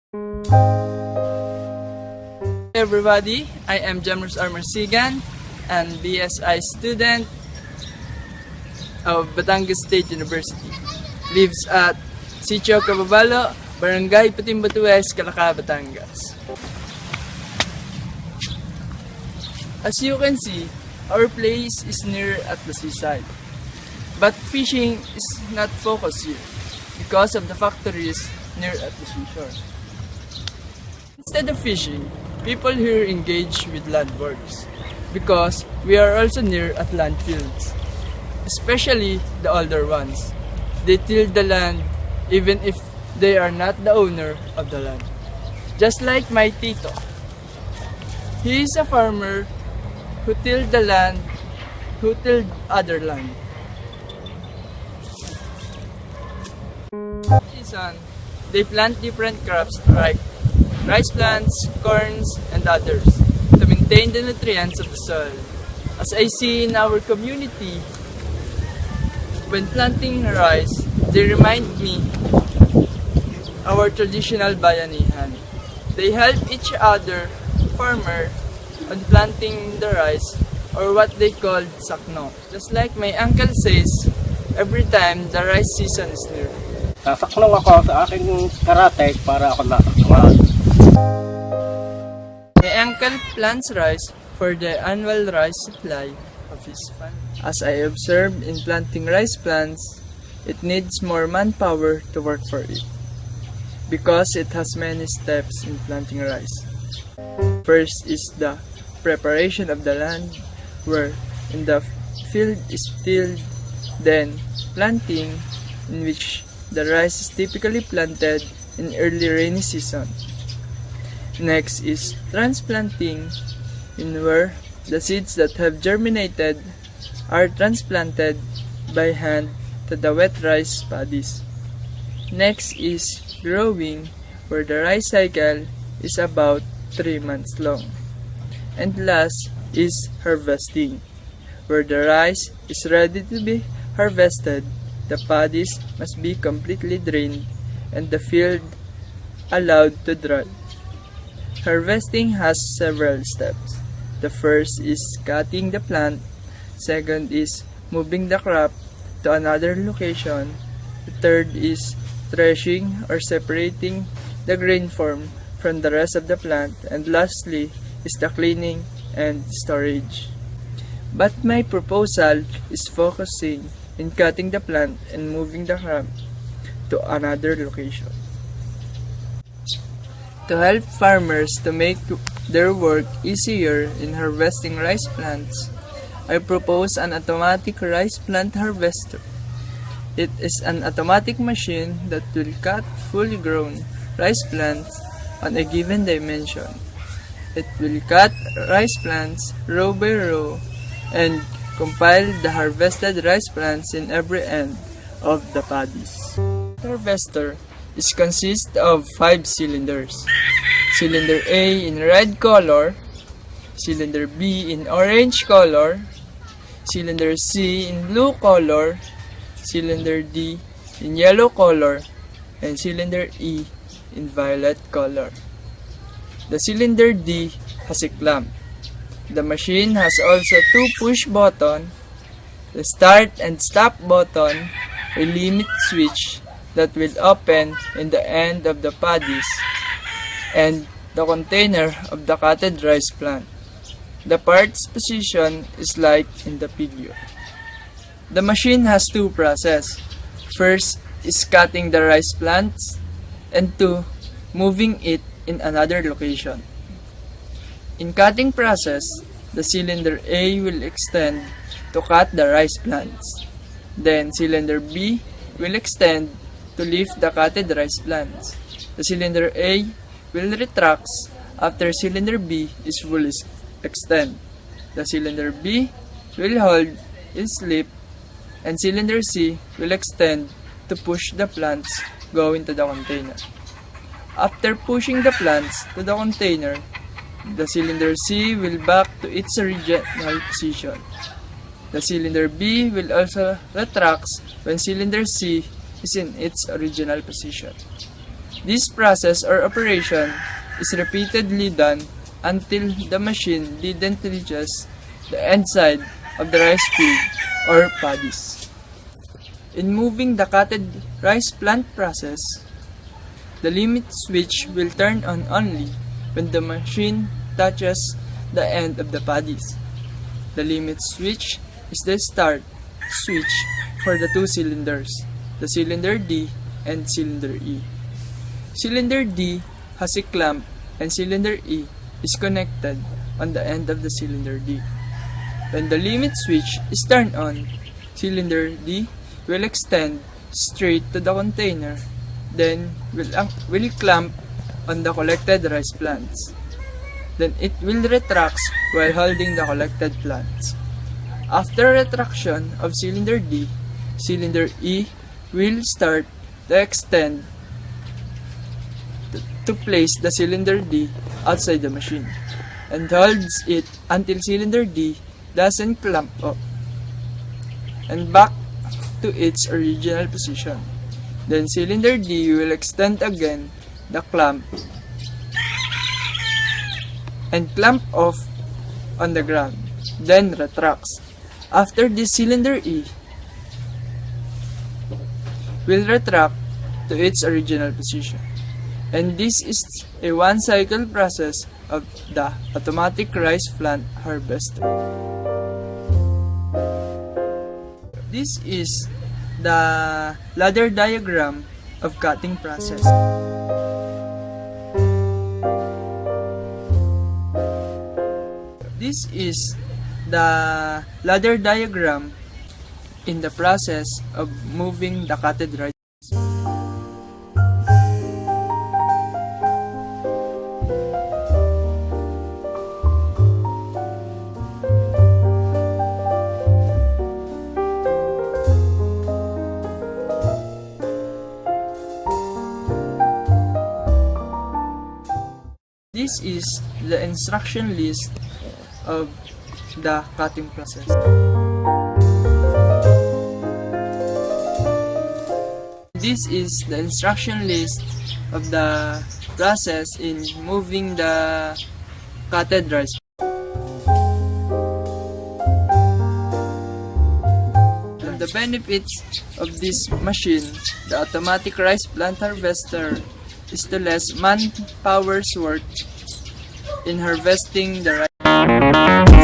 Hey everybody, I am jemrus Marasigan, and BSI student of Batangas State University. Lives at Sitio Cababalo, Barangay Patimbatu West, Calaca, Batangas. As you can see, our place is near at the seaside. But fishing is not focused here because of the factories near at the seashore. Instead of fishing, people here engage with land works because we are also near at land fields, especially the older ones. They till the land even if they are not the owner of the land. Just like my tito. He is a farmer who tilled the land, who tilled other land. Season, they plant different crops like rice plants, corns, and others to maintain the nutrients of the soil. As I see in our community, when planting rice, they remind me our traditional bayanihan. They help each other, farmer, on planting the rice or what they call sakno. Just like my uncle says, every time the rice season is near. Sasaknong ako sa aking karate para ako nasaknuhan. My uncle plants rice for the annual rice supply of his family. As I observed in planting rice plants, it needs more manpower to work for it because it has many steps in planting rice. First is the preparation of the land where in the field is tilled, then planting in which the rice is typically planted in early rainy season. Next is transplanting, in where the seeds that have germinated are transplanted by hand to the wet rice paddies. Next is growing, where the rice cycle is about 3 months long. And last is harvesting, where the rice is ready to be harvested. The paddies must be completely drained and the field allowed to dry. Harvesting has several steps. The first is cutting the plant. Second is moving the crop to another location. The third is threshing or separating the grain form from the rest of the plant. And lastly is the cleaning and storage. But my proposal is focusing in cutting the plant and moving the crop to another location. To help farmers to make their work easier in harvesting rice plants, I propose an automatic rice plant harvester. It is an automatic machine that will cut fully grown rice plants on a given dimension. It will cut rice plants row by row and compile the harvested rice plants in every end of the paddies. The harvester is consist of 5 cylinders. Cylinder A in red color, cylinder B in orange color, cylinder C in blue color, cylinder D in yellow color, and cylinder E in violet color. The cylinder D has a clamp. The machine has also 2 push buttons, the start and stop button, a limit switch that will open in the end of the paddies, and the container of the cutted rice plant. The parts position is like in the figure. The machine has 2 processes. First is cutting the rice plants, and 2, moving it in another location. In cutting process, the cylinder A will extend to cut the rice plants. Then cylinder B will extend to lift the cutted rice plants. The cylinder A will retract after cylinder B is fully extend. The cylinder B will hold its lip and cylinder C will extend to push the plants go into the container. After pushing the plants to the container, the cylinder C will back to its original position. The cylinder B will also retract when cylinder C is in its original position. This process or operation is repeatedly done until the machine didn't reaches the end side of the rice field or paddies. In moving the cutted rice plant process, the limit switch will turn on only when the machine touches the end of the paddies. The limit switch is the start switch for the two cylinders, the cylinder D and cylinder E. Cylinder D has a clamp and cylinder E is connected on the end of the cylinder D. When the limit switch is turned on, cylinder D will extend straight to the container, then will clamp on the collected rice plants. Then it will retract while holding the collected plants. After retraction of cylinder D, cylinder E will start to extend to place the cylinder D outside the machine and holds it until cylinder D doesn't clamp up and back to its original position. Then cylinder D will extend again the clamp and clamp off on the ground, then retracts. After this, cylinder E will retract to its original position. And this is a one-cycle process of the automatic rice plant harvester. This is the ladder diagram of cutting process. This is the ladder diagram in the process of moving the cutted rice. This is the instruction list of the cutting process. This is the instruction list of the process in moving the cutted rice. The benefits of this machine, the automatic rice plant harvester, is to less manpower's work in harvesting the rice.